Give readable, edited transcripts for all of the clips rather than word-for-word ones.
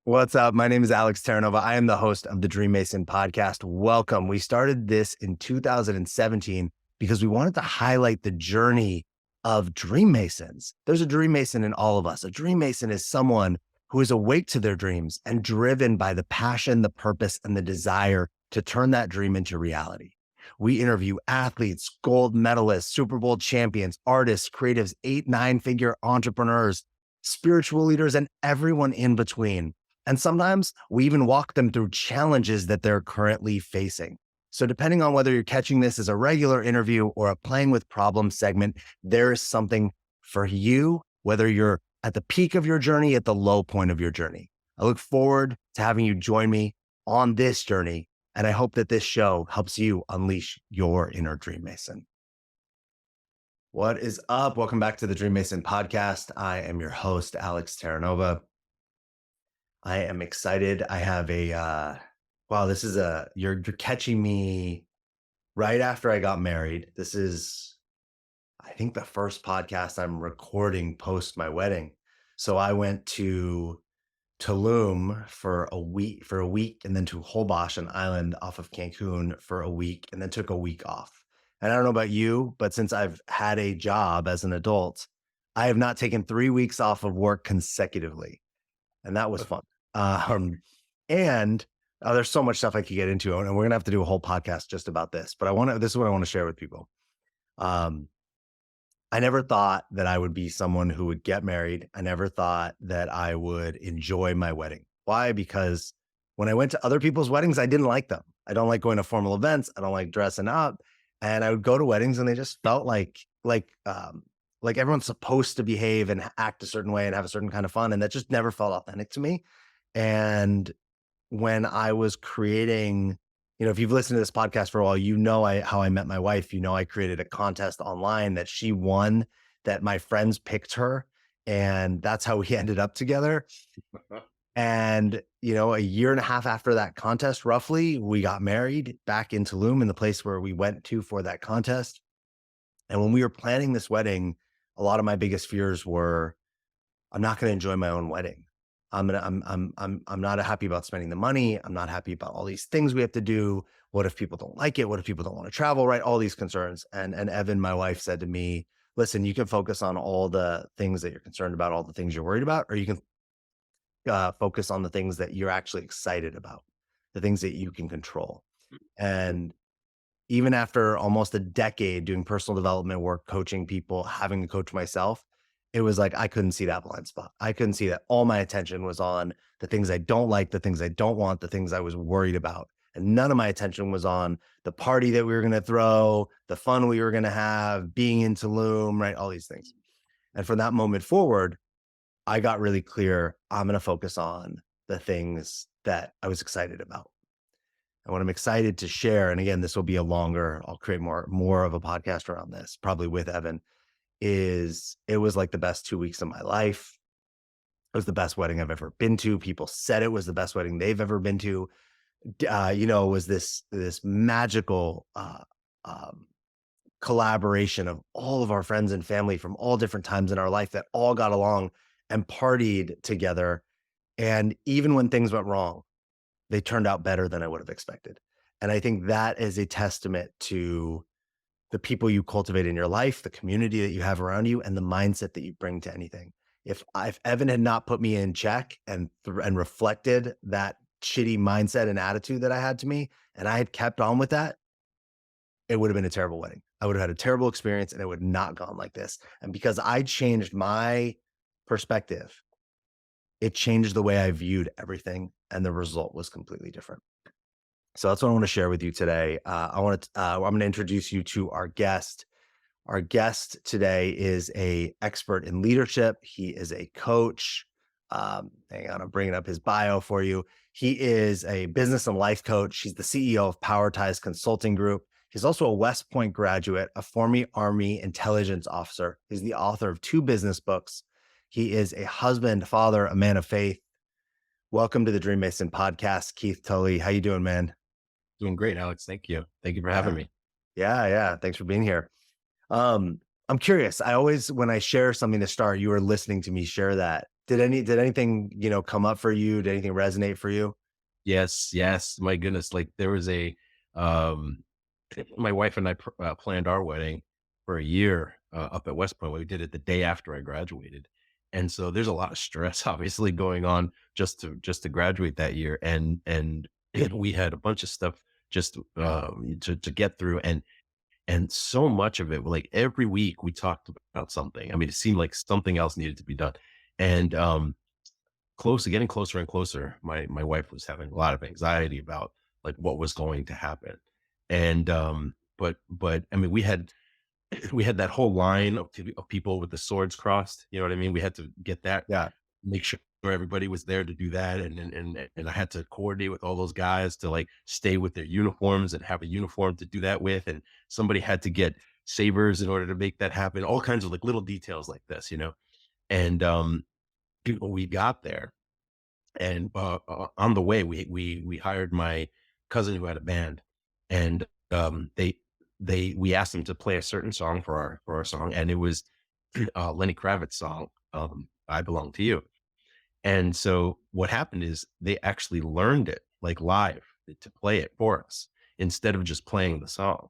What's up? My name is Alex Terranova. I am the host of the Dream Mason podcast. Welcome. We started this in 2017 because we wanted to highlight the journey of Dream Masons. There's a Dream Mason in all of us. A Dream Mason is someone who is awake to their dreams and driven by the passion, the purpose, and the desire to turn that dream into reality. We interview athletes, gold medalists, Super Bowl champions, artists, creatives, 8-9-figure entrepreneurs, spiritual leaders, and everyone in between. And sometimes we even walk them through challenges that they're currently facing. So depending on whether you're catching this as a regular interview or a playing with problems segment, there is something for you, whether you're at the peak of your journey, at the low point of your journey. I look forward to having you join me on this journey. And I hope that this show helps you unleash your inner Dream Mason. What is up? Welcome back to the Dream Mason podcast. I am your host, Alex Terranova. I am excited. I have you're catching me right after I got married. This is, I think, the first podcast I'm recording post my wedding. So I went to Tulum for a week, and then to Holbox, an island off of Cancun, for a week, and then took a week off. And I don't know about you, but since I've had a job as an adult, I have not taken 3 weeks off of work consecutively. And that was fun. And there's so much stuff I could get into, and we're going to have to do a whole podcast just about this, but this is what I want to share with people. I never thought that I would be someone who would get married. I never thought that I would enjoy my wedding. Why? Because when I went to other people's weddings, I didn't like them. I don't like going to formal events. I don't like dressing up. And I would go to weddings and they just felt like everyone's supposed to behave and act a certain way and have a certain kind of fun. And that just never felt authentic to me. And when I was creating, if you've listened to this podcast for a while, how I met my wife. I created a contest online that she won, that my friends picked her, and that's how we ended up together. And, a year and a half after that contest, roughly, we got married back in Tulum, in the place where we went to for that contest. And when we were planning this wedding, a lot of my biggest fears were, I'm not going to enjoy my own wedding. I'm not happy about spending the money. I'm not happy about all these things we have to do. What if people don't like it? What if people don't want to travel? Right? All these concerns. And Evan, my wife, said to me, listen, you can focus on all the things that you're concerned about, all the things you're worried about, or you can focus on the things that you're actually excited about, the things that you can control. And even after almost a decade doing personal development work, coaching people, having to coach myself, it was like I couldn't see that blind spot. I couldn't see that. All my attention was on the things I don't like, the things I don't want, the things I was worried about. And none of my attention was on the party that we were going to throw, the fun we were going to have, being in Tulum, right? All these things. And from that moment forward, I got really clear. I'm going to focus on the things that I was excited about. And what I'm excited to share, and again, this will be I'll create more of a podcast around this, probably with Evan, is it was like the best 2 weeks of my life. It was the best wedding I've ever been to. People said it was the best wedding they've ever been to. It was this magical collaboration of all of our friends and family from all different times in our life that all got along and partied together. And even when things went wrong, they turned out better than I would have expected. And I think that is a testament to the people you cultivate in your life, the community that you have around you, and the mindset that you bring to anything. If Evan had not put me in check and reflected that shitty mindset and attitude that I had to me, and I had kept on with that, it would have been a terrible wedding. I would have had a terrible experience, and it would not gone like this. And because I changed my perspective, it changed the way I viewed everything, and the result was completely different. So that's what I want to share with you today. I'm going to introduce you to our guest. Our guest today is an expert in leadership. He is a coach. Hang on, I'm bringing up his bio for you. He is a business and life coach. He's the CEO of Power Ties Consulting Group. He's also a West Point graduate, a former Army intelligence officer. He's the author of 2 business books. He is a husband, father, a man of faith. Welcome to the Dream Mason podcast, Keith Tully. How you doing, man? Doing great, Alex. Thank you. Thank you for having me. Yeah. Thanks for being here. I'm curious. When I share something to start, you are listening to me share that. Did anything, come up for you? Did anything resonate for you? Yes, yes. My goodness. Like there was um, my wife and I planned our wedding for a year up at West Point. We did it the day after I graduated. And so there's a lot of stress obviously going on just to graduate that year. And we had a bunch of stuff just to get through. And so much of it, like every week we talked about something. I mean, it seemed like something else needed to be done. And getting closer and closer, my wife was having a lot of anxiety about like what was going to happen. And but I mean, we had that whole line of people with the swords crossed. You know what I mean? We had to get that, Yeah. make sure everybody was there to do that, and I had to coordinate with all those guys to like stay with their uniforms and have a uniform to do that with, and somebody had to get sabers in order to make that happen. All kinds of like little details like this, you know. And when we got there, and on the way, we hired my cousin who had a band, and we asked them to play a certain song for our song, and it was Lenny Kravitz song, "I Belong to You." And so what happened is they actually learned it like live to play it for us instead of just playing the song.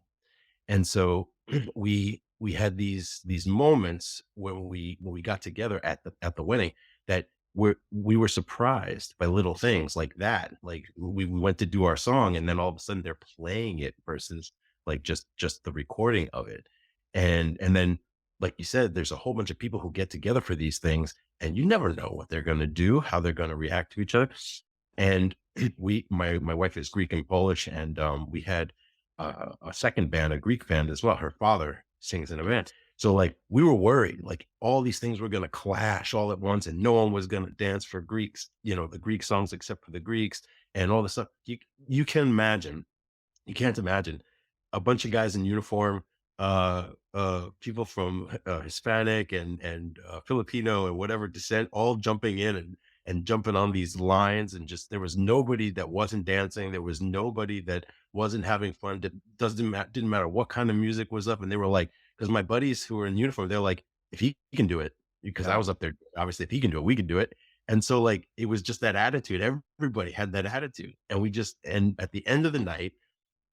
And so we had these moments when we got together at the wedding that we were surprised by little things like that. Like we went to do our song and then all of a sudden they're playing it versus like just the recording of it. And then like you said, there's a whole bunch of people who get together for these things and you never know what they're gonna do, how they're gonna react to each other. And my wife is Greek and Polish, and we had a second band, a Greek band as well. Her father sings in a band. So like we were worried, like all these things were gonna clash all at once, and no one was gonna dance for Greeks, you know, the Greek songs except for the Greeks and all this stuff. You can imagine, you can't imagine a bunch of guys in uniform, people from Hispanic and Filipino and whatever descent, all jumping in and jumping on these lines, and just there was nobody that wasn't dancing. There was nobody that wasn't having fun. Didn't matter what kind of music was up, and they were like, because my buddies who were in uniform, they're like, if he can do it, because I Yeah. was up there, obviously, if he can do it, we can do it. And so like it was just that attitude. Everybody had that attitude, and and at the end of the night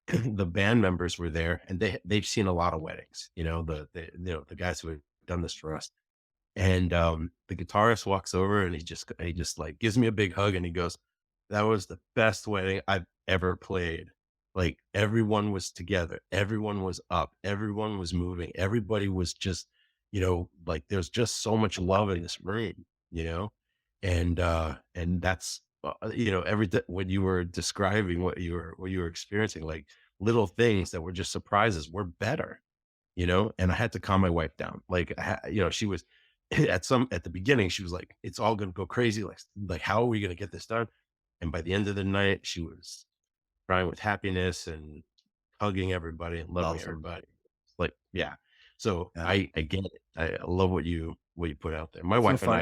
the band members were there and they've seen a lot of weddings, you know, the guys who had done this for us. And the guitarist walks over and he just like gives me a big hug and he goes, "That was the best wedding I've ever played." Like everyone was together, everyone was up, everyone was moving, everybody was just, you know, like there's just so much love in this room, you know? And that's you know, when you were describing what you were experiencing, like little things that were just surprises were better, you know. And I had to calm my wife down. Like, you know, she was at the beginning, she was like, "It's all gonna go crazy. Like, how are we gonna get this done?" And by the end of the night, she was crying with happiness and hugging everybody and loving Awesome. everybody. Like, yeah. So Yeah. I get it. I love what you put out there. My So wife and fun.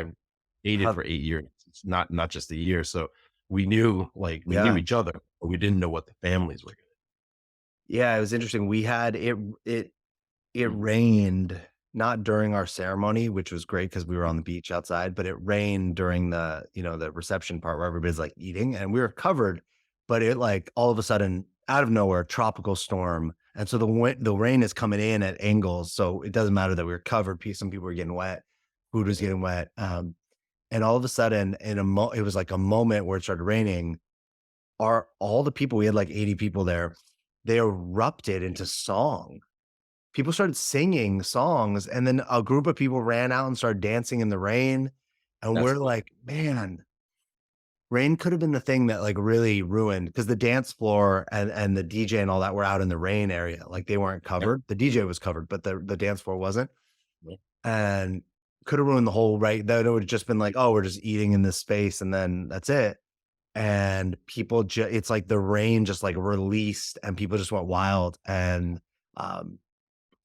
I dated How for 8 years. It's not just a year. So we knew Yeah. each other, but we didn't know what the families were. Yeah, it was interesting. We had it Gonna rained, not during our ceremony, which was great because we were do. on the beach outside, but it rained during the reception part where everybody's, like, eating, and we were covered, but it, like, all of a sudden, out of nowhere, tropical storm, and so the rain is coming in at angles, so it doesn't matter that we were covered, some people were getting wet, food was getting wet, and all of a sudden, it was like a moment where it started raining, all the people we had, like, 80 people there, they erupted into song. People started singing songs, and then a group of people ran out and started dancing in the rain, and That's we're cool. like, "Man, rain could have been the thing that, like, really ruined because the dance floor and the DJ and all that were out in the rain area, like, they weren't Yep. covered. The DJ was covered, but the dance floor wasn't, Yep. and could have ruined the whole right then it would have just been like, "Oh, we're just eating in this space, and then that's it." And people it's like the rain just, like, released, and people just went wild, and, um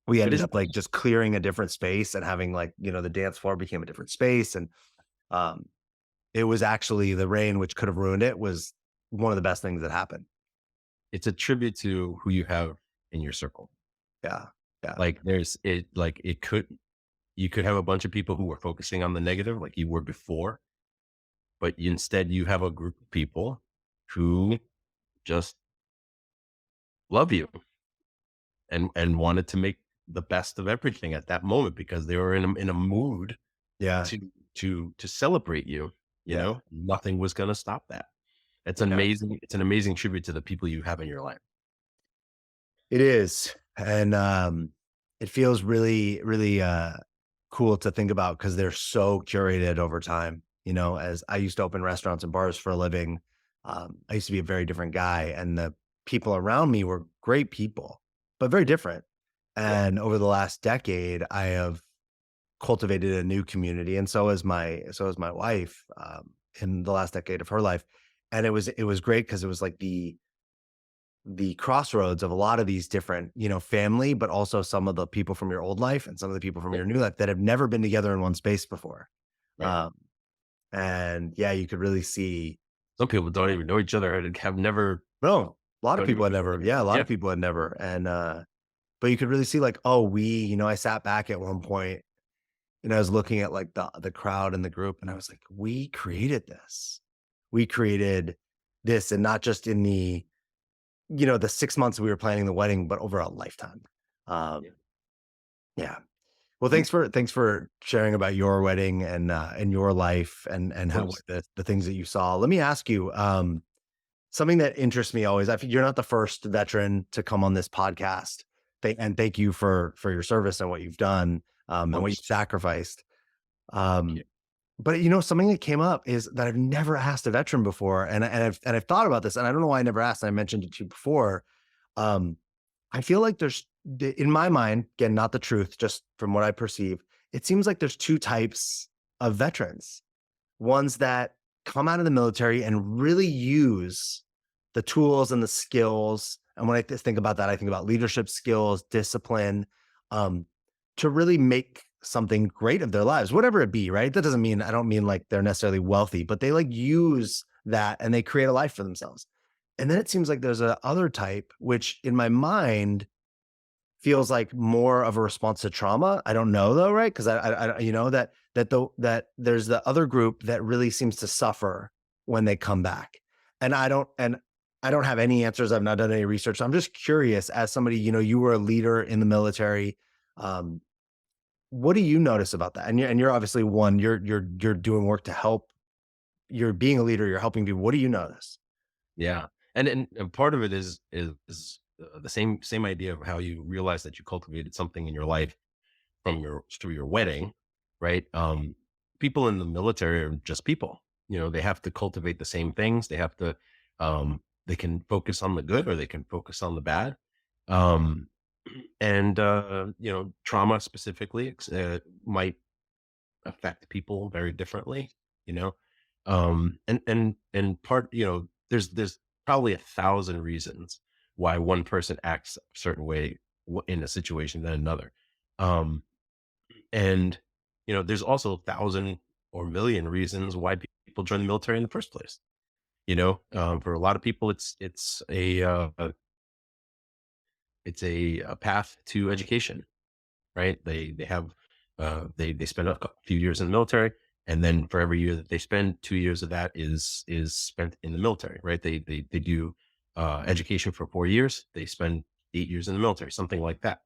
we It ended is up, like, just clearing a different space and having, like, the dance floor became a different space, and, um, it was actually the rain, which could have ruined it, was one of the best things that happened. it's a tribute to who you have in your circle. Yeah, yeah, Like it could you could have a bunch of people who were focusing on the negative like you were before, but instead you have a group of people who just love you and wanted to make the best of everything at that moment because they were in a mood Yeah. to celebrate you. You Yeah. know, nothing was going to stop that. It's Yeah. amazing. It's an amazing tribute to the people you have in your life. It is. And it feels really, really cool to think about because they're so curated over time. You know, as I used to open restaurants and bars for a living, I used to be a very different guy, and the people around me were great people, but very different. Yeah. And over the last decade, I have cultivated a new community, and so has my wife in the last decade of her life. And it was great because it was like the crossroads of a lot of these different, family, but also some of the people from your old life and some of the people from Yeah. your new life that have never been together in one space before. Right. Um, and yeah, you could really see. Some people don't even know each other and have never No, a lot of don't even people had know never, each yeah, other. a lot Yeah. of people had never. And but you could really see like, oh, I sat back at one point and I was looking at like the crowd and the group, and I was like, we created this. We created this, and not just in the 6 months we were planning the wedding, but over a lifetime. Yeah. Um, yeah. Well, Mm. thanks for sharing about your wedding and your life and Of how course. the things that you saw. Let me ask you, something that interests me always. I think you're not the first veteran to come on this podcast. Thank you for your service and what you've done, Of and what you've course. sacrificed. Thank Um, you. but something that came up is that I've never asked a veteran before, and I've thought about this, and I don't know why I never asked. And I mentioned it to you before. Um, I feel like in my mind, again, not the truth, just from what I perceive, it seems like there's two types of veterans. Ones that come out of the military and really use the tools and the skills. And when I think about that, I think about leadership skills, discipline, um, to really make something great of their lives, whatever it be, right? That doesn't mean, I don't mean like they're necessarily wealthy, but they like use that and they create a life for themselves. And then it seems like there's a other type, which in my mind feels like more of a response to trauma. I don't know though, right? Because that there's the other group that really seems to suffer when they come back, and I don't have any answers. I've not done any research. So I'm just curious, as somebody, you were a leader in the military. Um, what do you notice about that? And you're obviously one. You're doing work to help. You're being a leader. You're helping people. What do you notice? Yeah. And part of it is the same idea of how you realize that you cultivated something in your life from your through your wedding, right? People in the military are just people. You know, they have to cultivate the same things. They have to they can focus on the good or they can focus on the bad. Um and trauma specifically might affect people very differently, you know. And part, there's probably 1,000 reasons why one person acts a certain way in a situation than another. Um and, there's also 1,000 or million reasons why people join the military in the first place. For a lot of people, it's a path to education, right? They spend a few years in the military, and then for every year that they spend, 2 years of that is spent in the military, right? They do education for 4 years. They spend 8 years in the military, something like that.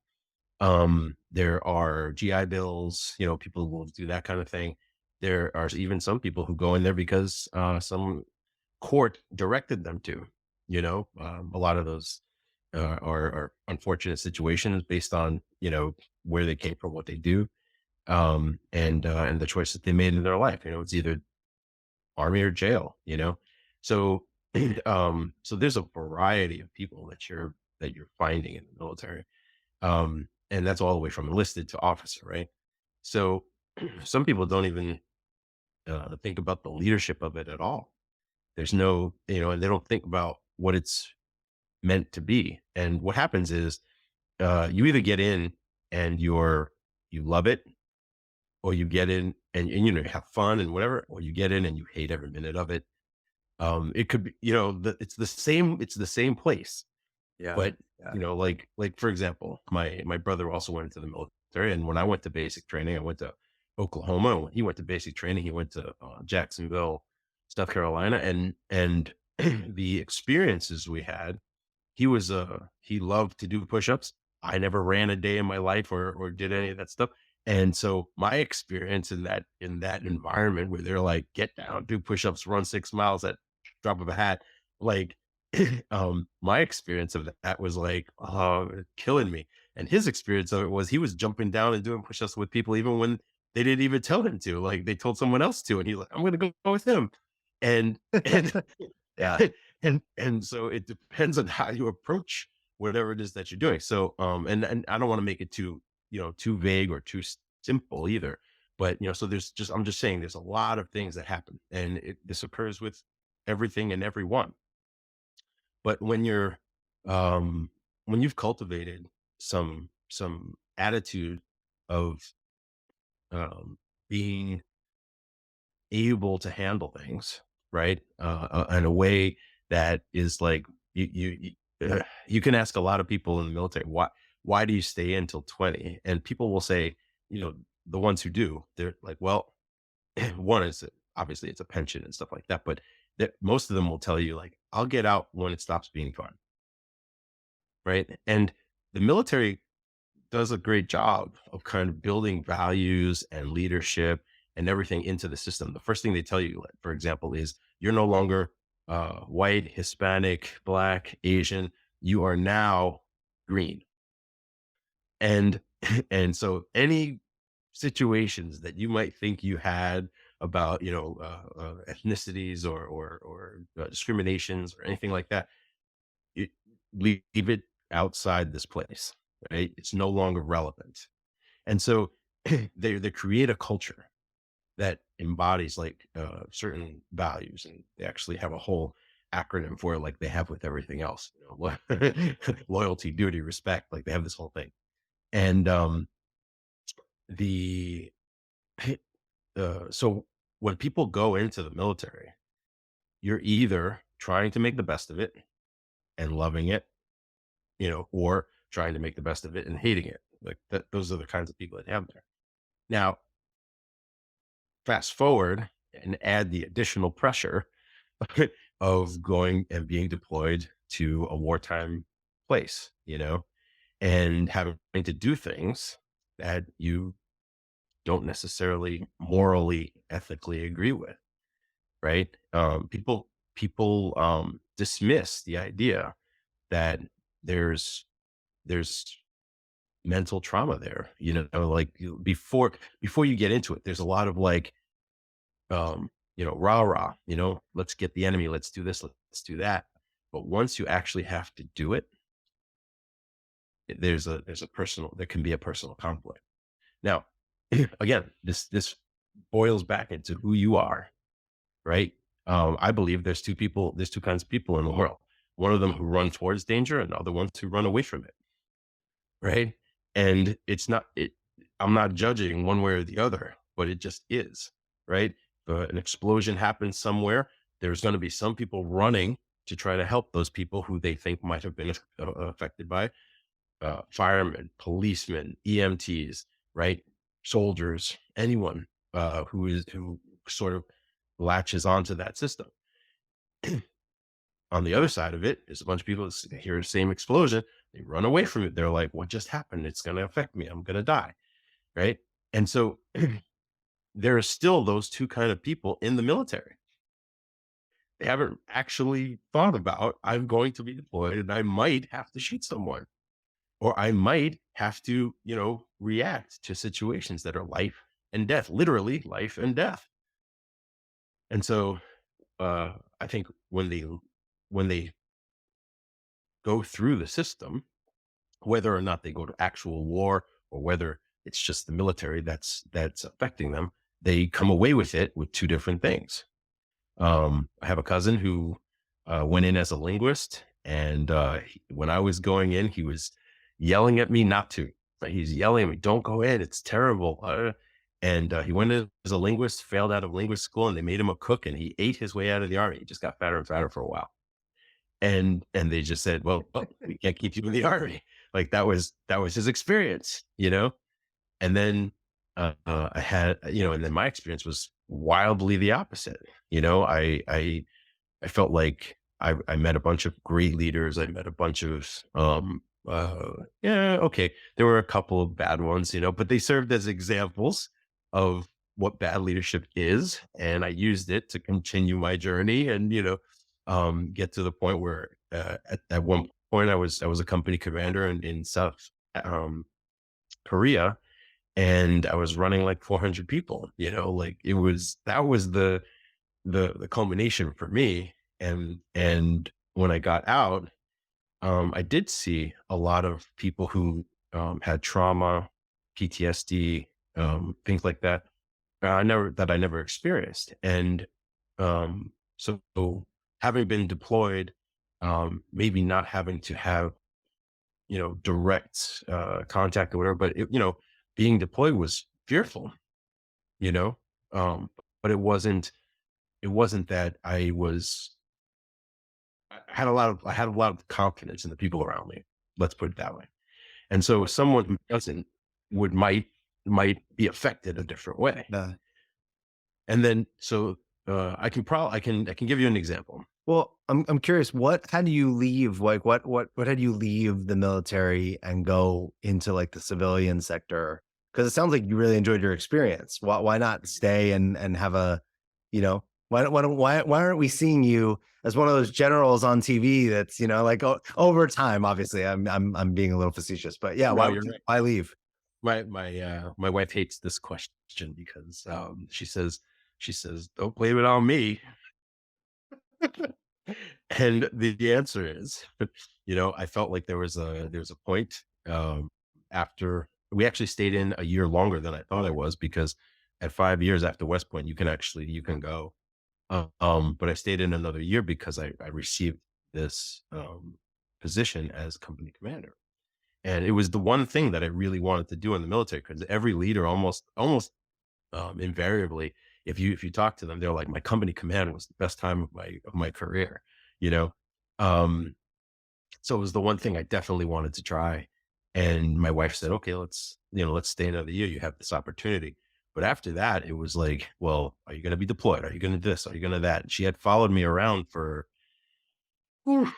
There are GI Bills, people will do that kind of thing. There are even some people who go in there because some court directed them to. A lot of those are unfortunate situations based on where they came from, what they do, and the choices they made in their life. It's either army or jail. So so there's a variety of people that you're finding in the military, and that's all the way from enlisted to officer, right? So some people don't even think about the leadership of it at all. There's no, and they don't think about what it's meant to be. And what happens is you either get in and you love it, or you get in and have fun and whatever, or you get in and you hate every minute of it. It could be, it's the same place, Yeah. but Yeah. like for example, my brother also went into the military, and when I went to basic training, I went to Oklahoma. And when he went to basic training, he went to Jacksonville, South Carolina, and the experiences we had, he loved to do push-ups. I never ran a day in my life or did any of that stuff. And so my experience in that environment where they're like, get down, do push-ups, run 6 miles at drop of a hat, like my experience of that was like, oh, killing me. And his experience of it was he was jumping down and doing push-ups with people even when they didn't even tell him to. Like they told someone else to, and he's like, I'm gonna go with him. And Yeah. and so it depends on how you approach whatever it is that you're doing. So and I don't want to make it too, too vague or too simple either. But so there's just I'm just saying there's a lot of things that happen, and this occurs with everything and everyone. But when you've cultivated some attitude of being able to handle things, right? In a way that is like you can ask a lot of people in the military, why do you stay in till 20? And people will say, you know, the ones who do, they're like, well, one is obviously it's a pension and stuff like that, but that most of them will tell you like, I'll get out when it stops being fun, right? And the military does a great job of kind of building values and leadership and everything into the system. The first thing they tell you, like, for example, is you're no longer white, Hispanic, Black, Asian. You are now green. And and so any situations that you might think you had about ethnicities or discriminations or anything like that, it, leave it outside this place, right? It's no longer relevant. And so they create a culture that embodies like certain values, and they actually have a whole acronym for it, like they have with everything else. Loyalty, duty, respect. Like they have this whole thing, and the so when people go into the military, you're either trying to make the best of it and loving it, or trying to make the best of it and hating it. Like that, those are the kinds of people that have there. Now, fast forward and add the additional pressure of going and being deployed to a wartime place, and having to do things that you don't necessarily morally, ethically agree with, right? People dismiss the idea that there's there's mental trauma there, like before you get into it, there's a lot of like rah rah, let's get the enemy, let's do this, let's do that. But once you actually have to do it, there can be a personal conflict. Now, again, this boils back into who you are, right? I believe there's two kinds of people in the world. One of them who run towards danger, and other ones who run away from it, right? And I'm not judging one way or the other, but it just is, right? An explosion happens somewhere. There's going to be some people running to try to help those people who they think might have been affected by firemen, policemen, EMTs, right? Soldiers, anyone who sort of latches onto that system. On the other side of it is a bunch of people that hear the same explosion, they run away from it. They're like, "What just happened? It's going to affect me. I'm going to die." Right? And so there are still those two kind of people in the military. They haven't actually thought about, I'm going to be deployed and I might have to shoot someone, or I might have to, react to situations that are life and death, literally life and death. And so I think when they go through the system, whether or not they go to actual war or whether it's just the military that's affecting them, they come away with it with two different things. I have a cousin who went in as a linguist, and when I was going in, he was yelling at me not to. He's yelling at me, "Don't go in; it's terrible." And he went in as a linguist, failed out of linguist school, and they made him a cook, and he ate his way out of the army. He just got fatter and fatter for a while, and they just said, "Well, we can't keep you in the army." Like that was his experience, And then I had, and then my experience was wildly the opposite. I felt like I met a bunch of great leaders. I met a bunch of, yeah, okay. There were a couple of bad ones, but they served as examples of what bad leadership is. And I used it to continue my journey and, get to the point where, at one point I was a company commander in South, um, Korea, and I was running like 400 people, like that was the culmination for me. And when I got out, I did see a lot of people who had trauma, PTSD, things like that. I never experienced, and so having been deployed, maybe not having to have direct contact or whatever, but being deployed was fearful, you know, um, but it wasn't that I had a lot of confidence in the people around me. Let's put it that way. And so someone who doesn't would might be affected a different way. Uh, And then I can give you an example. well, I'm curious, how do you leave? Like, what had you leave the military and go into like the civilian sector? Because it sounds like you really enjoyed your experience. Why not stay and have a, you know, why aren't we seeing you as one of those generals on TV that's, like over time, obviously I'm being a little facetious, but yeah, No, you're right. why leave? My wife hates this question because she says, "Don't blame it on me." And the answer is, I felt like there was a point, after we actually stayed in a year longer than I thought I was, because at 5 years after West Point, you can go. But I stayed in another year because I received this position as company commander. And it was the one thing that I really wanted to do in the military, because every leader almost invariably, if you talk to them, they're like, my company command was the best time of my career, you know. Um, so it was the one thing I definitely wanted to try. And my wife said, okay, let's stay another year. You have this opportunity. But after that, it was like, well, are you going to be deployed? Are you going to this? Are you going to that? And she had followed me around for Oof.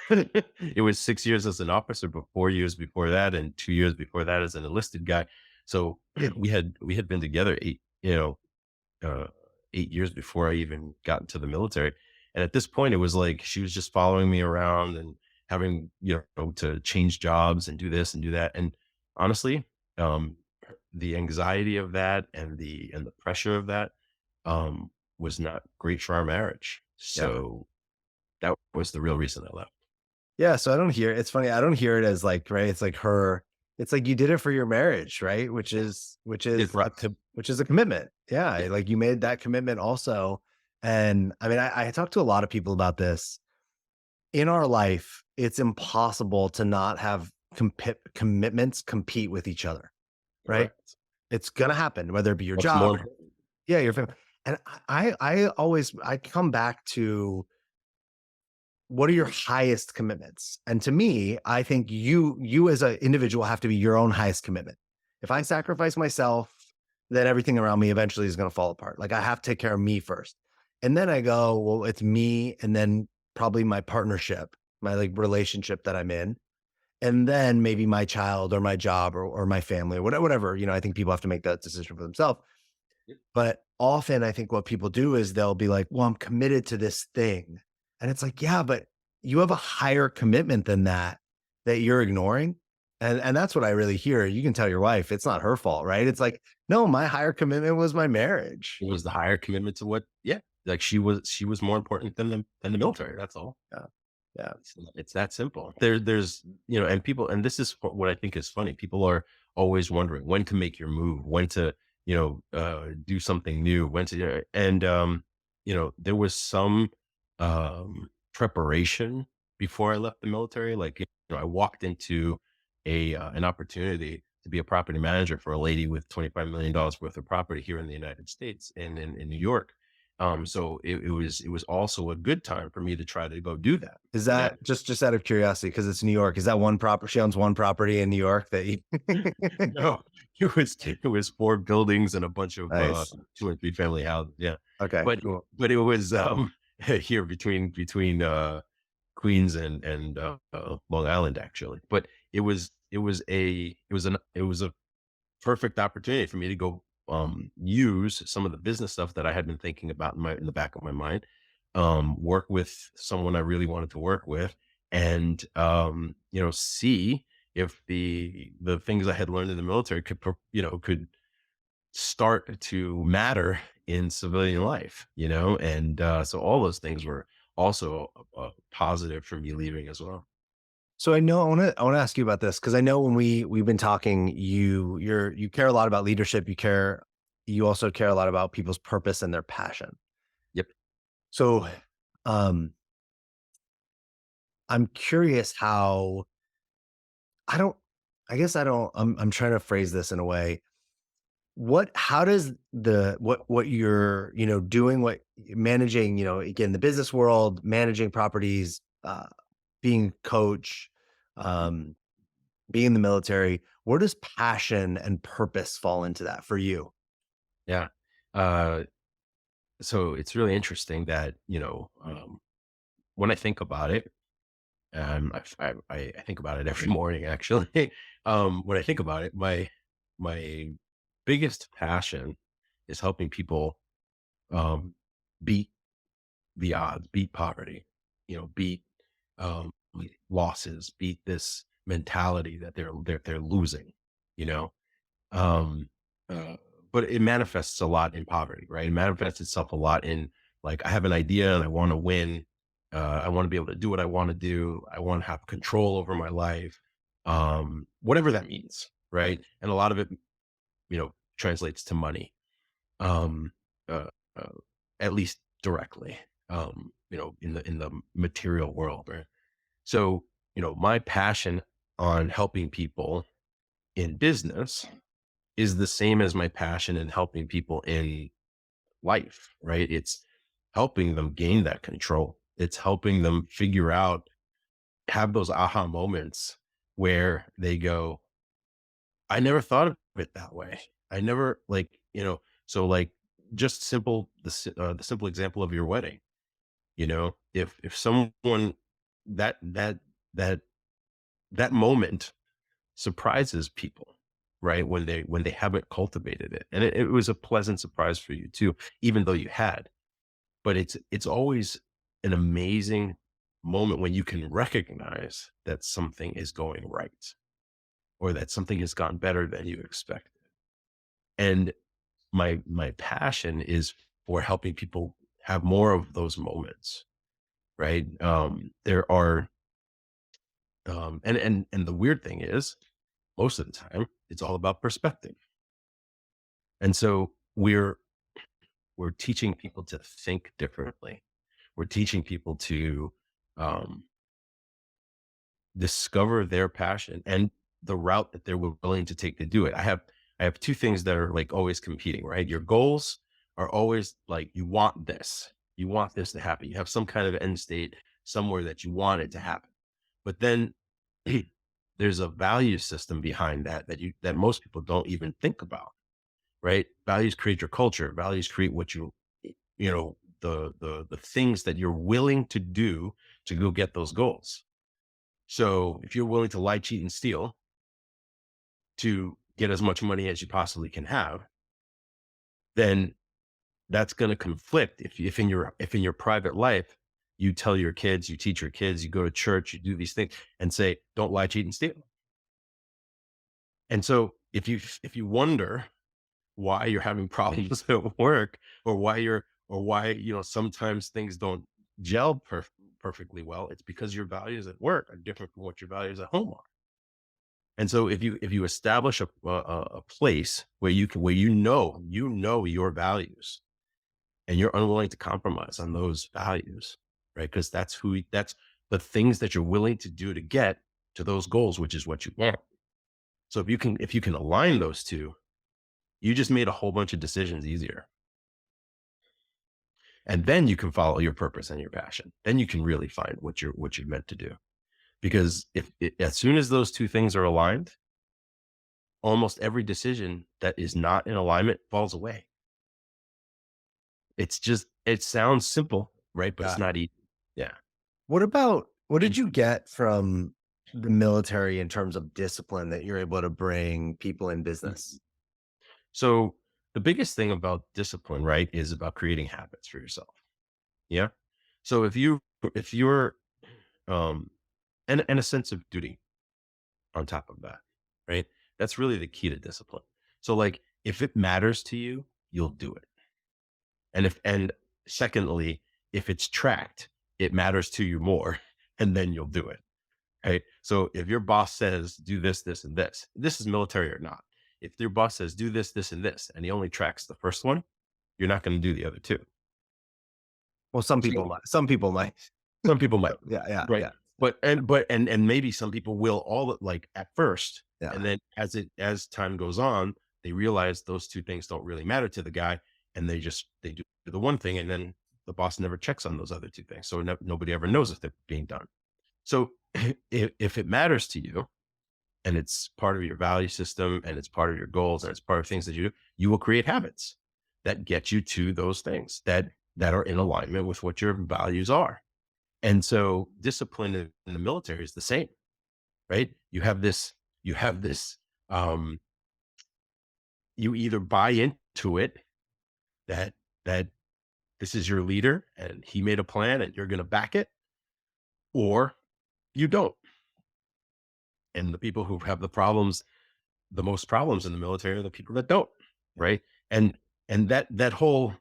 It was 6 years as an officer, but 4 years before that and 2 years before that as an enlisted guy. So we had been together 8 years before I even got into the military. And at this point, it was like she was just following me around and having, to change jobs and do this and do that. And honestly, um, the anxiety of that and the pressure of that, was not great for our marriage. Yeah. So that was the real reason I left. Yeah, so it's funny, I don't hear it as like, right, it's like it's like you did it for your marriage, right? It's right. Which is a commitment. Yeah. Yeah, like you made that commitment also. And I mean, I talk to a lot of people about this. In our life, it's impossible to not have commitments compete with each other, right? Correct. It's gonna happen, whether it be your What's job, more important? yeah, your family. And I always I come back to what are your highest commitments? And to me, I think you as an individual have to be your own highest commitment. If I sacrifice myself, then everything around me eventually is going to fall apart. Like I have to take care of me first. And then I go, well, it's me and then probably my partnership, my like relationship that I'm in. And then maybe my child or my job or my family or whatever, I think people have to make that decision for themselves. Yep. But often I think what people do is they'll be like, well, I'm committed to this thing. And it's like, yeah, but you have a higher commitment than that that you're ignoring. And that's what I really hear. You can tell your wife it's not her fault, right? It's like, no, my higher commitment was my marriage. It was the higher commitment to what, yeah, like she was more important than the military. That's all. Yeah. Yeah. It's that simple. There's, and people, and this is what I think is funny. People are always wondering when to make your move, when to, do something new, when to, and, there was some, preparation before I left the military. Like, I walked into an opportunity to be a property manager for a lady with $25 million worth of property here in the United States and in New York. So it was also a good time for me to try to go do that. Is And that that just out of curiosity, because it's New York, is that one property? She owns one property in New York that you no, it was 4 buildings and a bunch of, Nice. 2 and 3 family houses, yeah. Okay, But cool. it was, here Queens and, Long Island, actually. But it was a perfect opportunity for me to go, use some of the business stuff that I had been thinking about in the back of my mind, work with someone I really wanted to work with, and, see if the things I had learned in the military could start to matter in civilian life, and, so all those things were also a positive for me leaving as well. So I wanna ask you about this, because I know when we've been talking, you care a lot about leadership, you also care a lot about people's purpose and their passion. Yep. So, um, I'm curious how I don't I guess I don't I'm trying to phrase this in a way. How does what you're, doing, what managing, again, the business world, managing properties, being coach, um, being in the military, where does passion and purpose fall into that for you? Yeah. Uh, so it's really interesting that, when I think about it, I think about it every morning actually. When I think about it, my biggest passion is helping people, um, beat the odds, beat poverty, beat, um, losses, beat this mentality that they're losing, you know? Um, uh, but it manifests a lot in poverty, right? It manifests itself a lot in, like, I have an idea and I want to win. I want to be able to do what I want to do. I want to have control over my life. Whatever that means, right? And a lot of it, translates to money. Um, uh, uh, at least directly. In the material world, right? So, my passion on helping people in business is the same as my passion in helping people in life, right? It's helping them gain that control. It's helping them figure out, have those aha moments where they go, I never thought of it that way. I never so like just the simple example of your wedding, if someone that that that that moment surprises people, right? When they haven't cultivated it. And it was a pleasant surprise for you too, even though you had. But it's always an amazing moment when you can recognize that something is going right or that something has gone better than you expected. And my passion is for helping people have more of those moments, right? There are and the weird thing is most of the time it's all about perspective. And so we're teaching people to think differently. We're teaching people to, um, discover their passion and the route that they're willing to take to do it. I have 2 things that are, like, always competing, right? Your goals are always like, you want this. You want this to happen. You have some kind of end state somewhere that you want it to happen. But then there's a value system behind that most people don't even think about, right? Values create your culture. Values create what the things that you're willing to do to go get those goals. So if you're willing to lie, cheat, and steal to get as much money as you possibly can have, then that's going to conflict if in your private life you tell your kids, you teach your kids, you go to church, you do these things and say, don't lie, cheat, and steal. And so if you wonder why you're having problems at work or why sometimes things don't gel perfectly well, it's because your values at work are different from what your values at home are. And so if you establish a place where you know your values and you're unwilling to compromise on those values, right? Because that's the things that you're willing to do to get to those goals, which is what you want. So if you can align those two, you just made a whole bunch of decisions easier. And then you can follow your purpose and your passion. Then you can really find what you're meant to do. Because as soon as those two things are aligned, almost every decision that is not in alignment falls away. It sounds simple, right? But it's Yeah. not easy. Yeah. What did you get from the military in terms of discipline that you're able to bring people in business? So the biggest thing about discipline, right, is about creating habits for yourself. Yeah. So if you're um and a sense of duty on top of that, right? That's really the key to discipline. So like if it matters to you, you'll do it. And secondly, if it's tracked, it matters to you more, and then you'll do it. Right. So if your boss says do this, this, and this is military or not. If your boss says do this, this, and this, and he only tracks the first one, you're not going to do the other two. Well, some people So might. Some people might. some people might, Yeah, yeah, right? yeah, But maybe some people will all like at first, yeah. and then as time goes on, they realize those two things don't really matter to the guy, and they do the one thing, and then the boss never checks on those other two things, so nobody ever knows if they're being done. So if it matters to you, and it's part of your value system, and it's part of your goals, and it's part of things that you do, you will create habits that get you to those things that are in alignment with what your values are. And so discipline in the military is the same, right? You have this, um, you either buy into it that, that this is your leader and he made a plan and you're going to back it, or you don't. And the people who have the most problems in the military are the people that don't, right? And, and that whole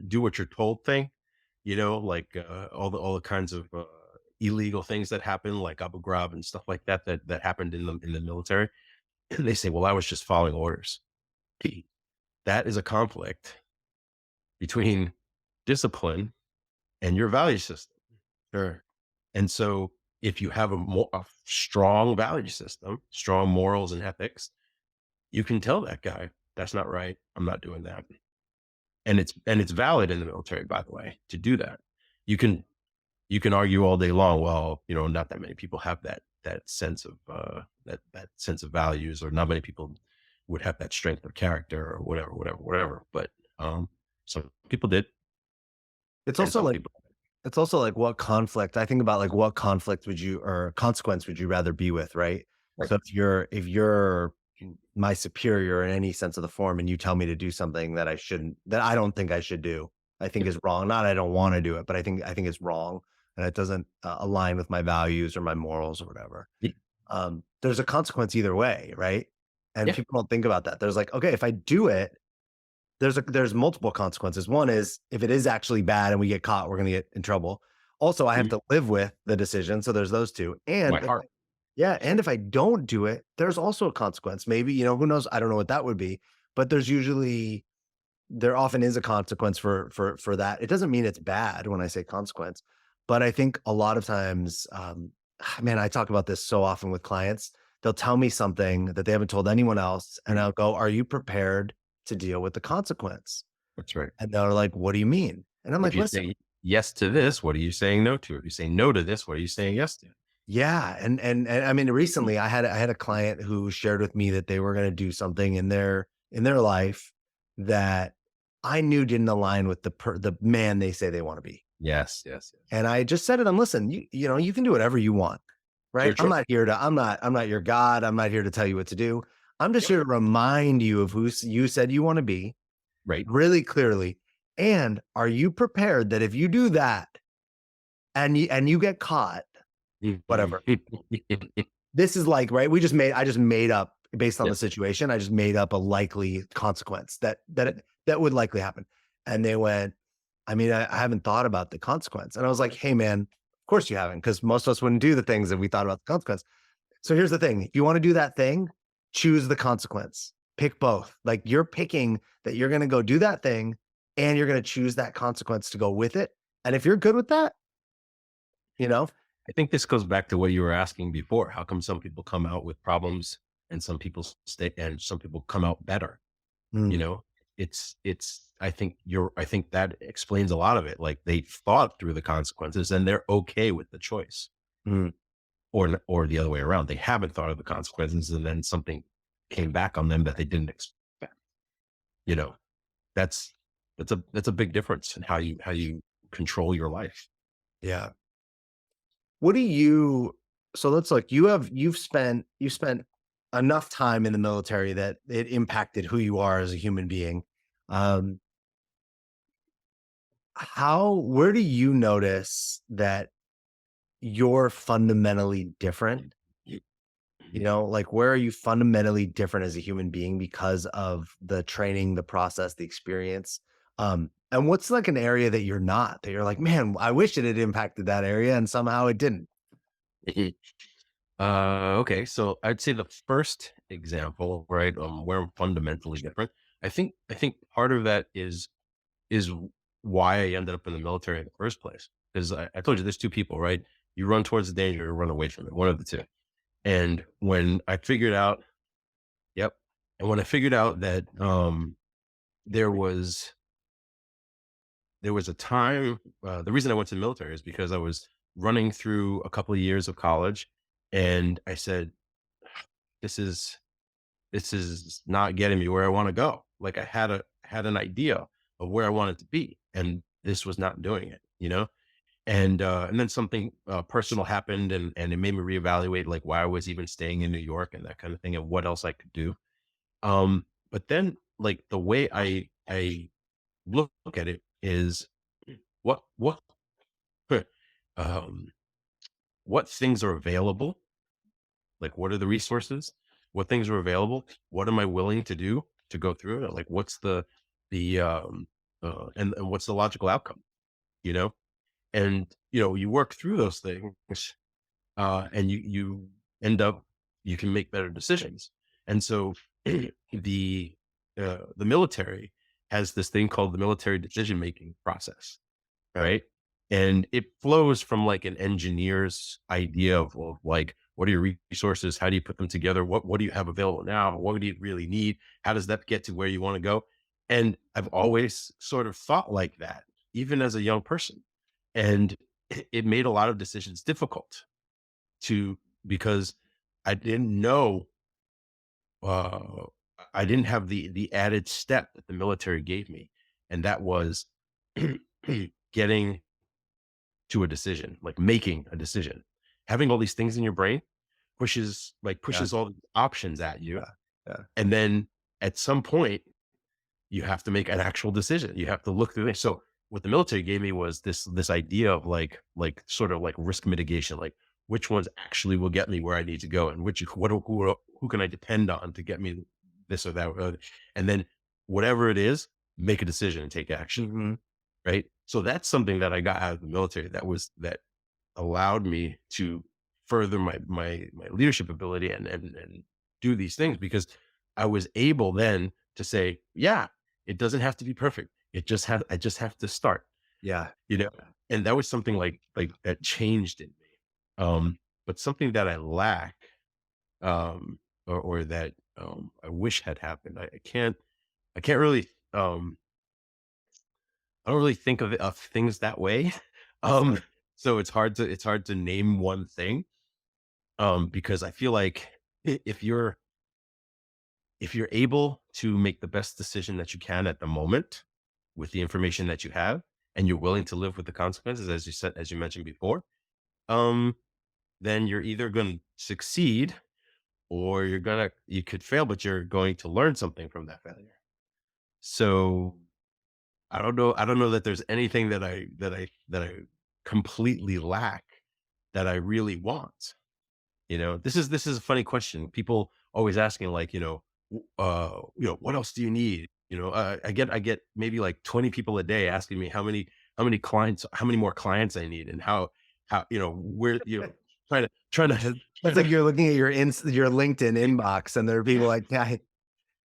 do what you're told thing, like all the kinds of illegal things that happen, like Abu Ghraib and stuff like that happened in the military. And they say, "Well, I was just following orders." That is a conflict between discipline and your value system. Sure. And so, if you have a strong value system, strong morals and ethics, you can tell that guy, "That's not right. I'm not doing that." And it's valid in the military, by the way, to do that. You can you can argue all day long, well, not that many people have that sense of that sense of values, or not many people would have that strength of character, or whatever, whatever, whatever. But some people did, It's and also some like people it's also like what conflict I think about, like what conflict would you or consequence would you rather be with, right? right. So if you're my superior in any sense of the form and you tell me to do something that I don't think I should do, I think Yep. is wrong. Not I don't want to do it, but I think it's wrong and it doesn't align with my values or my morals or whatever. Yeah. There's a consequence either way, right? And Yeah. people don't think about that. There's like, okay, if I do it, there's multiple consequences. One is if it is actually bad and we get caught, we're going to get in trouble. Also, I have Mhm. to live with the decision. So there's those two. My And heart. yeah, and if I don't do it, there's also a consequence. Maybe, who knows? I don't know what that would be, but there often is a consequence for that. It doesn't mean it's bad when I say consequence, but I think a lot of times, man, I talk about this so often with clients. They'll tell me something that they haven't told anyone else, and Mhm. I'll go, "Are you prepared to deal with the consequence?" That's right. And they're like, "What do you mean?" And I'm If like, you "Listen, say yes to this, what are you saying no to? If you say no to this, what are you saying yes to? yeah." And I mean, recently I had a client who shared with me that they were going to do something in their life that I knew didn't align with the man they say they want to be. Yes, yes, yes. And I just said to them, "Listen, you can do whatever you want, right? Your choice. I'm not your God. I'm not here to tell you what to do. I'm just Yep. here to remind you of who you said you want to be Right. really clearly. And are you prepared that if you do that and you get caught, whatever, this is like, right? I just made up based on the Yes. situation. I just made up a likely consequence that would likely happen." And they went, "I mean, I haven't thought about the consequence." And I was like, "Hey man, of course you haven't, because most of us wouldn't do the things if we thought about the consequence. So here's the thing. If you want to do that thing, choose the consequence. Pick both. Like you're picking that you're going to go do that thing and you're going to choose that consequence to go with it. And if you're good with that, you know, I think this goes back to what you were asking before. How come some people come out with problems and some people stay and some people come out better? You mm, know, I think that explains a lot of it. Like they thought through the consequences and they're okay with the choice, Mm, or the other way around. They haven't thought of the consequences and then something came back on them that they didn't expect. You know, that's that's a big difference in how you control your life. yeah. What do you so let's look, you spent enough time in the military that it impacted who you are as a human being. Um, where do you notice that you're fundamentally different? You know, like where are you fundamentally different as a human being because of the training, the process, the experience? And what's like an area that you're not, that you're like, man, I wish it had impacted that area and somehow it didn't. Mhm. Okay, so I'd say the first example, right, where I'm fundamentally different. I think part of that is why I ended up in the military in the first place. Because I told you there's two people, right? You run towards the danger or run away from it, one of the two. And when I figured out, yep, and when I figured out that there was there was a time, the reason I went to the military is because I was running through a couple of years of college, and I said, "This is this is not getting me where I want to go." Like I had an idea of where I wanted to be, and this was not doing it. And then something personal happened, and it made me reevaluate like why I was even staying in New York and that kind of thing, and what else I could do. But then like the way I look at it is what um what things are available, like what are the resources, what things are available, what am I willing to do to go through it, like what's the and what's the logical outcome, you know and you work through those things, and you end up you can make better decisions. And so the the military has this thing called the military decision making process, Right. right? And it flows from like an engineer's idea of like, what are your resources? How do you put them together? What do you have available now? What do you really need? How does that get to where you want to go? And I've always sort of thought like that, even as a young person. And it made a lot of decisions difficult to because I didn't know, uh, I didn't have the added step that the military gave me, and that was getting to a decision, like making a decision. Having all these things in your brain Yeah. pushes all the options at you, Yeah. Yeah. and then at some point you have to make an actual decision. You have to look through this. So what the military gave me was this idea of like sort of like risk mitigation, like which ones actually will get me where I need to go, and who can I depend on to get me this or that, and then whatever it is, make a decision and take action. Mhm. Right. So that's something that I got out of the military that allowed me to further my leadership ability and do these things, because I was able then to say, yeah, it doesn't have to be perfect. I just have to start, Yeah. you know? And that was something like that changed in me. But something that I lack, or that I wish had happened. I can't really I don't really think of things that way. Um, so it's hard to name one thing, because I feel like if you're able to make the best decision that you can at the moment with the information that you have, and you're willing to live with the consequences, as you mentioned before, um, then you're either going to succeed, or you could fail, but you're going to learn something from that failure. So I don't know that there's anything that I completely lack that I really want. This is a funny question. People always asking like, what else do you need? I get maybe like 20 people a day asking me how many more clients I need, and how, where, trying to, It's like you're looking at your LinkedIn inbox and there are people like, "Yeah,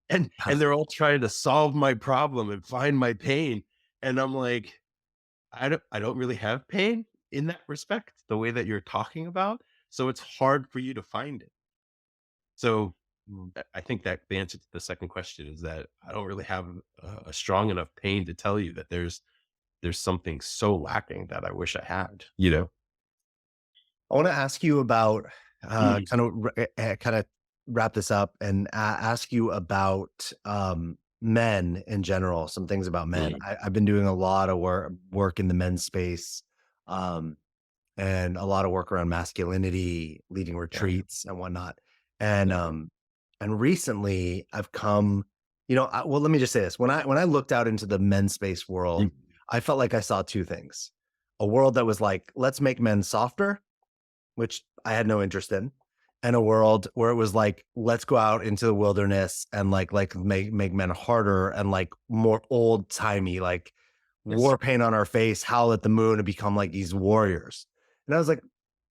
and they're all trying to solve my problem and find my pain. And I'm like, I don't really have pain in that respect, the way that you're talking about. So it's hard for you to find it. So I think that the answer to the second question is that I don't really have a strong enough pain to tell you that there's something so lacking that I wish I had, you know? I want to ask you about Mm, kind of wrap this up and ask you about men in general. Some things about men. mm, I've been doing a lot of work in the men's space, um, and a lot of work around masculinity, leading yeah. retreats and whatnot. And Yeah. recently I've come, well, let me just say this: when I looked out into the men's space Mm, world, I felt like I saw two things: a world that was like, let's make men softer, which I had no interest in, and a world where it was like, let's go out into the wilderness and make men harder and like more old timey, like yes. war paint on our face, howl at the moon, and become like these warriors. And I was like,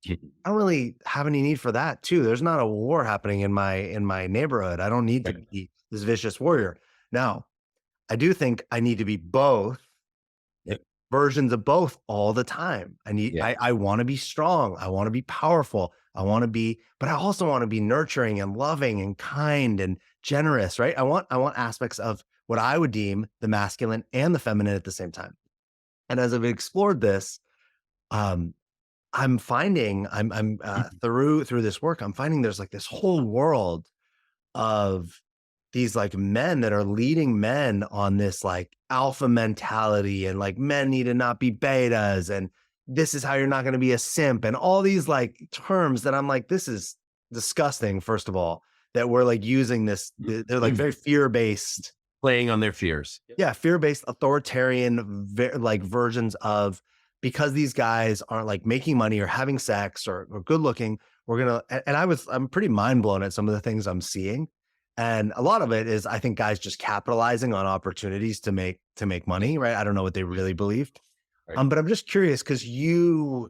Mm, I don't really have any need for that too. There's not a war happening in my neighborhood. I don't need to right. be this vicious warrior. Now, I do think I need to be both Yep. versions of both all the time. Yeah. I want to be strong. I want to be powerful. I want to be, but I also want to be nurturing and loving and kind and generous, right? I want aspects of what I would deem the masculine and the feminine at the same time. And as I've explored this, um, I'm finding I'm Mhm. through this work, I'm finding there's like this whole world of these like men that are leading men on this like alpha mentality, and like men need to not be betas, and this is how you're not going to be a simp, and all these like terms that I'm like, this is disgusting. First of all, that we're like using this, they're like very fear based, Playing on their fears. Yep. yeah, fear-based authoritarian like versions of, because these guys aren't like making money or having sex or good looking, we're gonna, and I'm pretty mind blown at some of the things I'm seeing. And a lot of it is, I think, guys just capitalizing on opportunities to make Yep. money, right? I don't know what they really believe. Right. But I'm just curious because you,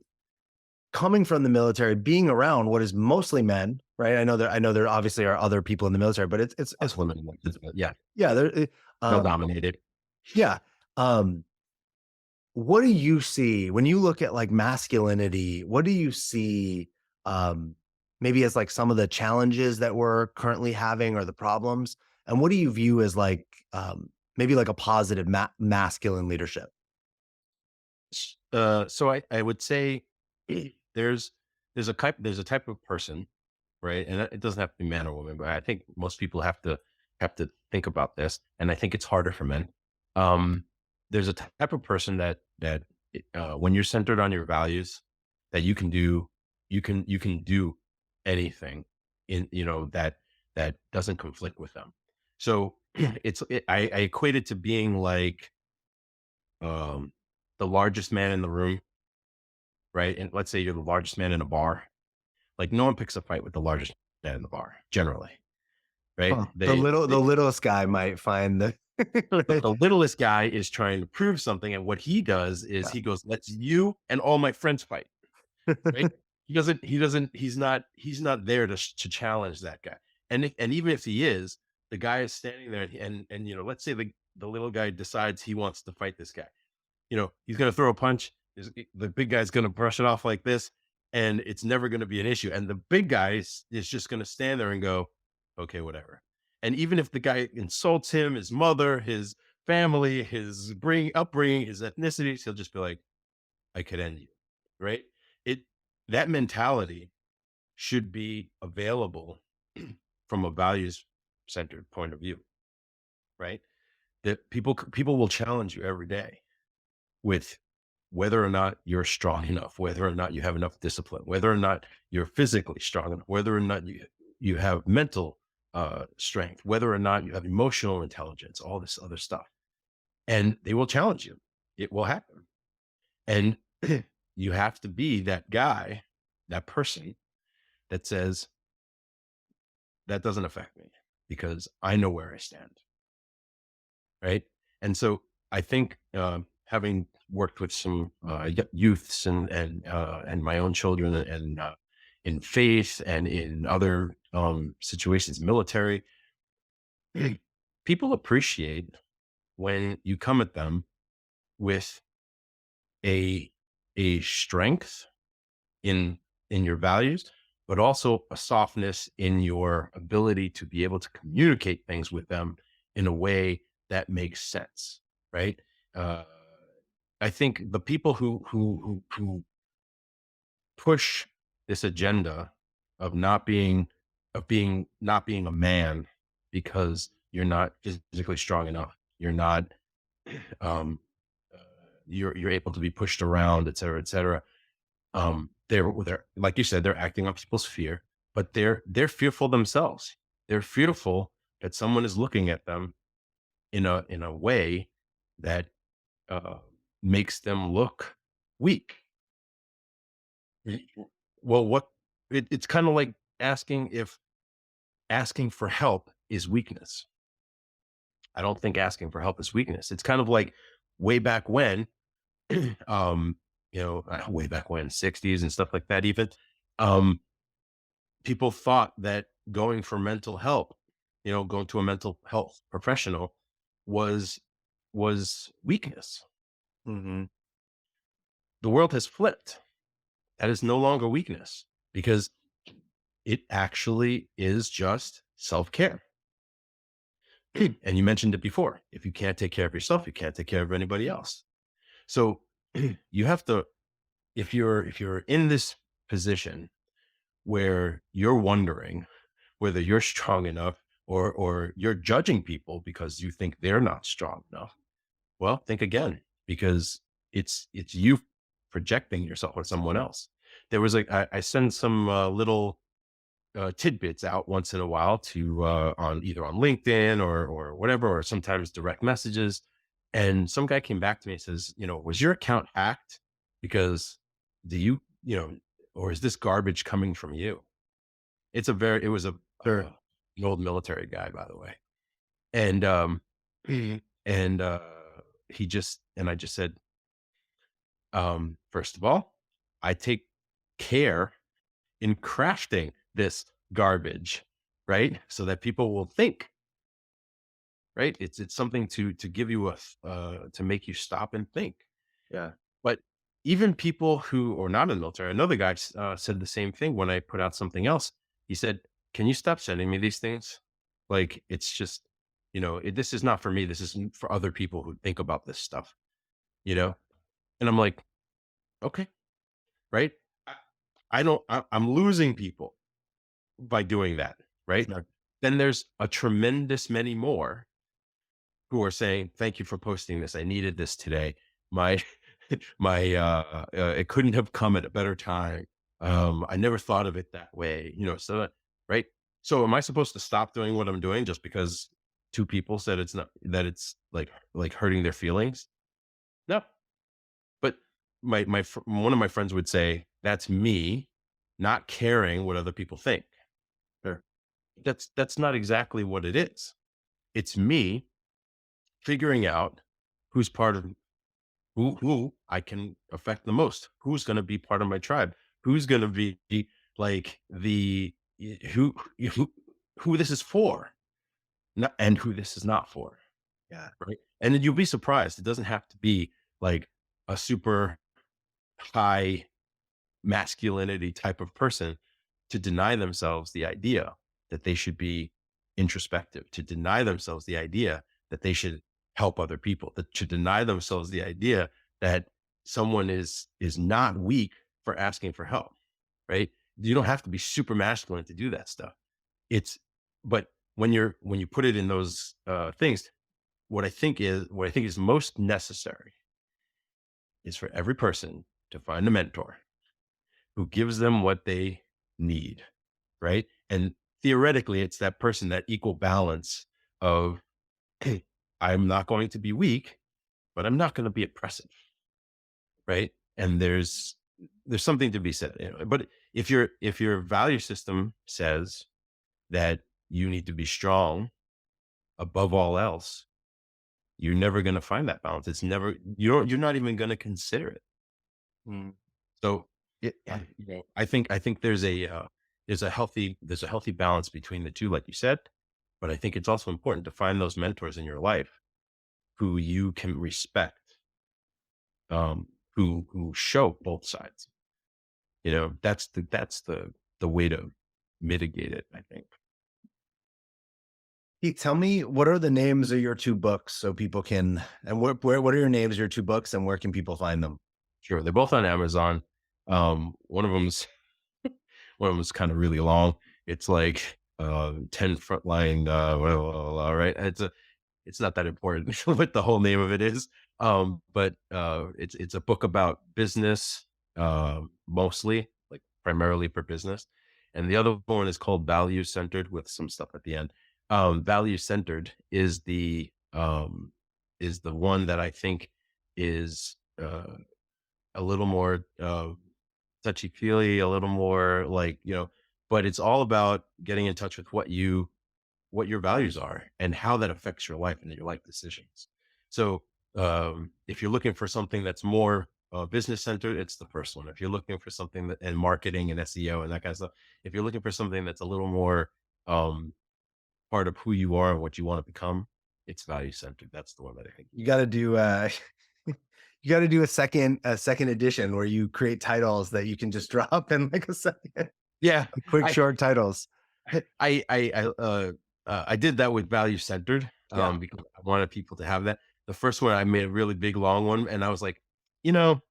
coming from the military, being around what is mostly men, right? I know there obviously are other people in the military, but Us women, like this, but yeah, yeah, there, male um, dominated. yeah. Um, What do you see when you look at like masculinity? What do you see, um, maybe as like some of the challenges that we're currently having or the problems? And what do you view as like, maybe like a positive masculine leadership? So I would say there's there's a type of person, right? And it doesn't have to be man or woman, but I think most people have to think about this, and I think it's harder for men. Um, there's a type of person that when you're centered on your values, that you can do anything in that doesn't conflict with them. So I equate it to being like um, the largest man in the room, right? And let's say you're the largest man in a bar. Like no one picks a fight with the largest man in the bar, generally, right? Huh. The littlest guy might find the The littlest guy is trying to prove something, and what he does is yeah. he goes, "Let's you and all my friends fight." Right? He's not there to challenge that guy. And even if he is, the guy is standing there, and let's say the little guy decides he wants to fight this guy. He's going to throw a punch. The big guy's going to brush it off like this, and it's never going to be an issue. And the big guy is just going to stand there and go, okay, whatever. And even if the guy insults him, his mother, his family, his upbringing, his ethnicities, he'll just be like, I could end you. Right. It, that mentality should be available from a values centered point of view. Right. That people will challenge you every day with whether or not you're strong enough, whether or not you have enough discipline, whether or not you're physically strong enough, whether or not you have mental strength, whether or not you have emotional intelligence, all this other stuff, and they will challenge you. It will happen, and you have to be that guy, that person that says that doesn't affect me because I know where I stand. Right. And so I think having worked with some youths and my own children and in faith and in other situations, military, people appreciate when you come at them with a a strength in in your values but also a softness in your ability to be able to communicate things with them in a way that makes sense, right? Uh, I think the people who push this agenda of not being a man because you're not physically strong enough, you're not um, uh, you're able to be pushed around, et cetera, et cetera. They're like you said, they're acting on people's fear, but they're fearful themselves. They're fearful that someone is looking at them in a way that uh, makes them look weak. Y- Well, it's kind of like asking if asking for help is weakness. I don't think asking for help is weakness. It's kind of like way back when, um, way back when, 60s and stuff like that, even. Um, People thought that going for mental help, going to a mental health professional was weakness. Mhm. The world has flipped. That is no longer weakness because it actually is just self-care. And you mentioned it before. If you can't take care of yourself, you can't take care of anybody else. So you have to, if you're in this position where you're wondering whether you're strong enough or you're judging people because you think they're not strong enough. Well, think again because it's you projecting yourself on someone else. There was like I send some little tidbits out once in a while to on either on LinkedIn or whatever, or sometimes direct messages. And some guy came back to me and says, was your account hacked? Because do you, or is this garbage coming from you? It was Sure. an old military guy, by the way. And, and, I just said, first of all, I take care in crafting this garbage, right? So that people will think, right? It's something to give you to make you stop and think. Yeah. But even people who are not in the military, another guy said the same thing when I put out something else. He said, "Can you stop sending me these things? Like, it's just, this is not for me. This is for other people who think about this stuff, you know?" And I'm like, okay, right? I, I'm losing people by doing that, right? Sure. Then there's a tremendous many more who are saying, "Thank you for posting this. I needed this today. My it couldn't have come at a better time. I never thought of it that way." Right? So am I supposed to stop doing what I'm doing just because two people said it's not that it's like hurting their feelings? No. But one of my friends would say, "That's me not caring what other people think." Sure. That's not exactly what it is. It's me figuring out who's part of who I can affect the most, who's going to be part of my tribe, who's going to be like who who this is for, and who this is not for, Yeah. right? And then you'll be surprised. It doesn't have to be like a super high masculinity type of person to deny themselves the idea that they should be introspective, to deny themselves the idea that they should help other people, that to deny themselves the idea that someone is not weak for asking for help, right? You don't have to be super masculine to do that stuff. It's but when you put it in those things, what I think is most necessary is for every person to find a mentor who gives them what they need, right? And theoretically, it's that person, that equal balance of, "Hey, I'm not going to be weak, but I'm not going to be oppressive," right? And there's something to be said. But if your value system says that you need to be strong above all else, you're never going to find that balance. It's never you're not even going to consider it. Mm. So, I think there's a healthy balance between the 2, like you said, but I think it's also important to find those mentors in your life who you can respect, who show both sides. That's the the way to mitigate it, I think. Keith, tell me, what are the names of your two books so people can, and what are your names of your two books and where can people find them? Sure, they're both on Amazon. One of them's one of them's kind of really long. It's like 10 frontline blah, blah, blah, blah, right? It's not that important what the whole name of it is. But it's a book about business, mostly, like primarily for business. And the other one is called Value Centered with some stuff at the end. Value Centered is the one that I think is a little more touchy feely, a little more like, but it's all about getting in touch with what your values are and how that affects your life and your life decisions. So, if you're looking for something that's more business centered, it's the first one. If you're looking for something that and marketing and SEO and that kind of stuff, if you're looking for something that's a little more um, part of who you are and what you want to become, it's value centered. That's the one that I think. You got to do you got to do a second edition where you create titles that you can just drop in like a second. Yeah, Quick I short titles. I did that with value centered Yeah. because I wanted people to have that. The first one I made a really big long one, and I was like, you know,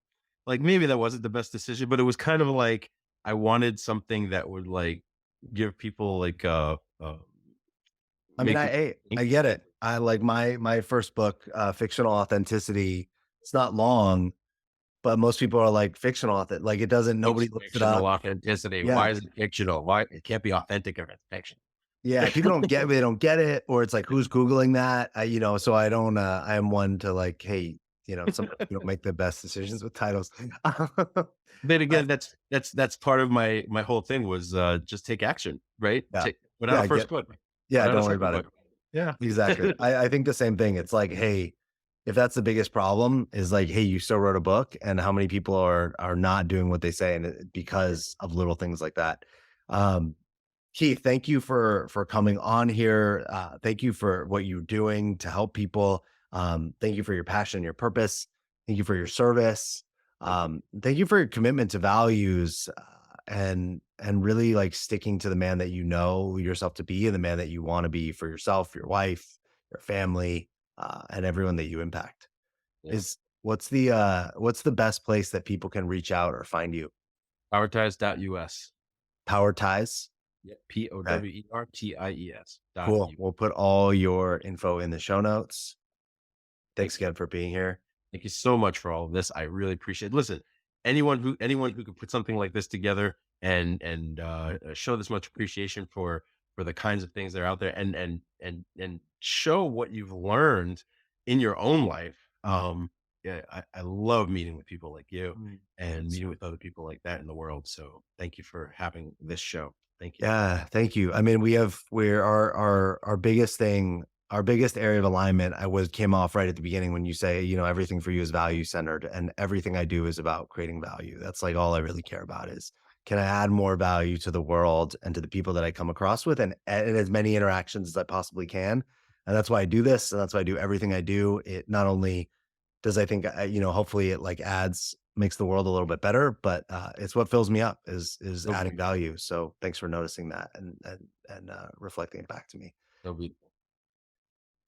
like maybe that wasn't the best decision, but it was kind of like I wanted something that would like give people like I mean, make them I think. get it. I like my first book, Fictional Authenticity. It's not long, but most people are like fictional like it doesn't, What's nobody looks it fictional up. authenticity? Yeah. Why is it fictional? Why it can't be authentic if it's fiction? Yeah, people they don't get it, or it's like, who's Googling that? So I don't, I am one to like, hey, sometimes you don't make the best decisions with titles. But I again, that's part of my whole thing was just take action, right? Yeah. Put out Yeah, a I first get book, put yeah, out a don't worry second about it. book. Yeah. Exactly. I think the same thing. It's like, hey, if that's the biggest problem is like, hey, you still wrote a book, and how many people are not doing what they say, and because of little things like that. Um, Keith, thank you for coming on here. Thank you for what you're doing to help people. Thank you for your passion, your purpose. Thank you for your service. Thank you for your commitment to values, and really like sticking to the man that you know yourself to be, and the man that you want to be for yourself, your wife, your family, and everyone that you impact. Yeah. Is what's the best place that people can reach out or find you? Powerties.us. Power Ties. Yeah. Okay. Powerties Cool. We'll put all your info in the show notes. Thanks Thank you. again for being here. Thank you so much for all of this. I really appreciate it. Listen, anyone who could put something like this together and show this much appreciation for the kinds of things that are out there and show what you've learned in your own life. Yeah, I love meeting with people like you and meeting with other people like that in the world. So thank you for having this show. Thank you. Yeah, thank you. I mean, we're our biggest thing, our biggest area of alignment. I was came off right at the beginning when you say, everything for you is value centered, and everything I do is about creating value. That's like all I really care about is, can I add more value to the world and to the people that I come across with, and as many interactions as I possibly can. And that's why I do this, and that's why I do everything I do. It not only does, I think, hopefully it like makes the world a little bit better, but it's what fills me up is So adding beautiful. value. So thanks for noticing that, and reflecting it back to me. So beautiful.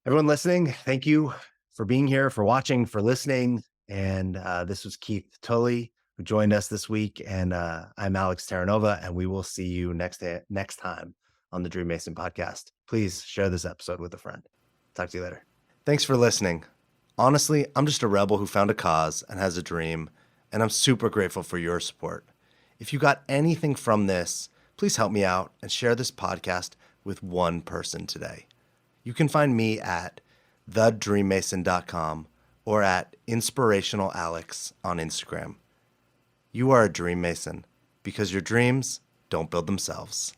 Everyone listening, thank you for being here, for watching, for listening. And this was Keith Tully, who joined us this week, and I'm Alex Terranova, and we will see you next time on the Dream Mason podcast. Please share this episode with a friend. Talk to you later. Thanks for listening. Honestly, I'm just a rebel who found a cause and has a dream, and I'm super grateful for your support. If you got anything from this, please help me out and share this podcast with one person today. You can find me at thedreammason.com or at inspirationalalex on Instagram. You are a dream mason because your dreams don't build themselves.